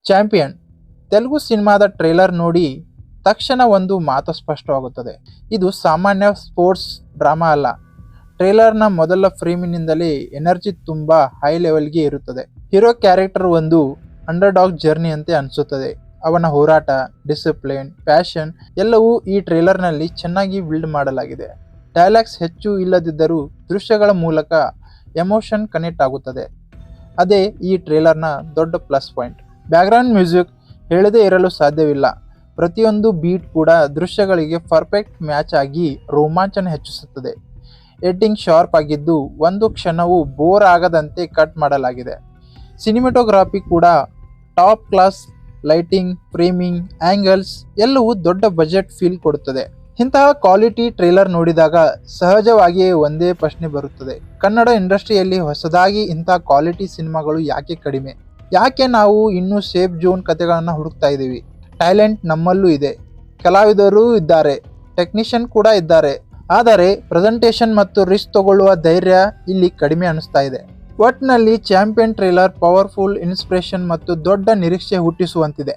Champion Telugu ಸಿನಿಮಾದ trailer ನೋಡಿ ತಕ್ಷಣ ಒಂದು ಮಾತು ಸ್ಪಷ್ಟವಾಗುತ್ತದೆ. ಇದು ಸಾಮಾನ್ಯ ಸ್ಪೋರ್ಟ್ಸ್ ಡ್ರಾಮಾ ಅಲ್ಲ. ಟ್ರೇಲರ್ನ ಮೊದಲ ಫ್ರೇಮಿನಿಂದಲೇ ಎನರ್ಜಿ ತುಂಬ ಹೈ ಲೆವೆಲ್ಗೆ ಇರುತ್ತದೆ. ಹೀರೋ ಕ್ಯಾರೆಕ್ಟರ್ ಒಂದು ಅಂಡರ್ಡಾಗ್ ಜರ್ನಿ ಅಂತೆ ಅನಿಸುತ್ತದೆ. ಅವನ ಹೋರಾಟ, ಡಿಸಿಪ್ಲಿನ್, ಪ್ಯಾಷನ್ ಎಲ್ಲವೂ ಈ ಟ್ರೇಲರ್ನಲ್ಲಿ ಚೆನ್ನಾಗಿ ಬಿಲ್ಡ್ ಮಾಡಲಾಗಿದೆ. ಡೈಲಾಗ್ಸ್ ಹೆಚ್ಚು ಇಲ್ಲದಿದ್ದರೂ ದೃಶ್ಯಗಳ ಮೂಲಕ ಎಮೋಷನ್ ಕನೆಕ್ಟ್ ಆಗುತ್ತದೆ. ಅದೇ ಈ ಟ್ರೇಲರ್ನ ದೊಡ್ಡ ಪ್ಲಸ್ ಪಾಯಿಂಟ್. ಬ್ಯಾಕ್ಗ್ರೌಂಡ್ ಮ್ಯೂಸಿಕ್ ಹೇಳದೇ ಇರಲು ಸಾಧ್ಯವಿಲ್ಲ. ಪ್ರತಿಯೊಂದು ಬೀಟ್ ಕೂಡ ದೃಶ್ಯಗಳಿಗೆ ಪರ್ಫೆಕ್ಟ್ ಮ್ಯಾಚ್ ಆಗಿ ರೋಮಾಂಚನ ಹೆಚ್ಚಿಸುತ್ತದೆ. ಎಡಿಟಿಂಗ್ ಶಾರ್ಪ್ ಆಗಿದ್ದು ಒಂದು ಕ್ಷಣವೂ ಬೋರ್ ಆಗದಂತೆ ಕಟ್ ಮಾಡಲಾಗಿದೆ. ಸಿನಿಮಾಟೋಗ್ರಫಿ ಕೂಡ top class. Lighting, framing, angles ಎಲ್ಲವೂ ದೊಡ್ಡ ಬಜೆಟ್ ಫೀಲ್ ಕೊಡುತ್ತದೆ. ಇಂತಹ ಕ್ವಾಲಿಟಿ ಟ್ರೇಲರ್ ನೋಡಿದಾಗ ಸಹಜವಾಗಿಯೇ ಒಂದೇ ಪ್ರಶ್ನೆ ಬರುತ್ತದೆ. ಕನ್ನಡ ಇಂಡಸ್ಟ್ರಿಯಲ್ಲಿ ಹೊಸದಾಗಿ ಇಂಥ ಕ್ವಾಲಿಟಿ ಸಿನಿಮಾಗಳು ಯಾಕೆ ಕಡಿಮೆ? ಯಾಕೆ ನಾವು ಇನ್ನೂ ಸೇಫ್ ಜೋನ್ ಕಥೆಗಳನ್ನು ಹುಡುಕ್ತಾ ಇದ್ದೀವಿ? ಟ್ಯಾಲೆಂಟ್ ನಮ್ಮಲ್ಲೂ ಇದೆ, ಕಲಾವಿದರು ಇದ್ದಾರೆ, ಟೆಕ್ನಿಷಿಯನ್ ಕೂಡ ಇದ್ದಾರೆ. ಆದರೆ ಪ್ರೆಸೆಂಟೇಷನ್ ಮತ್ತು ರಿಸ್ಕ್ ತಗೊಳ್ಳುವ ಧೈರ್ಯ ಇಲ್ಲಿ ಕಡಿಮೆ ಅನಿಸ್ತಾ ಇದೆ. ಒಟ್ನಲ್ಲಿ ಚಾಂಪಿಯನ್ ಟ್ರೇಲರ್ ಪವರ್ಫುಲ್, ಇನ್ಸ್ಪಿರೇಷನ್ ಮತ್ತು ದೊಡ್ಡ ನಿರೀಕ್ಷೆ ಹುಟ್ಟಿಸುವಂತಿದೆ.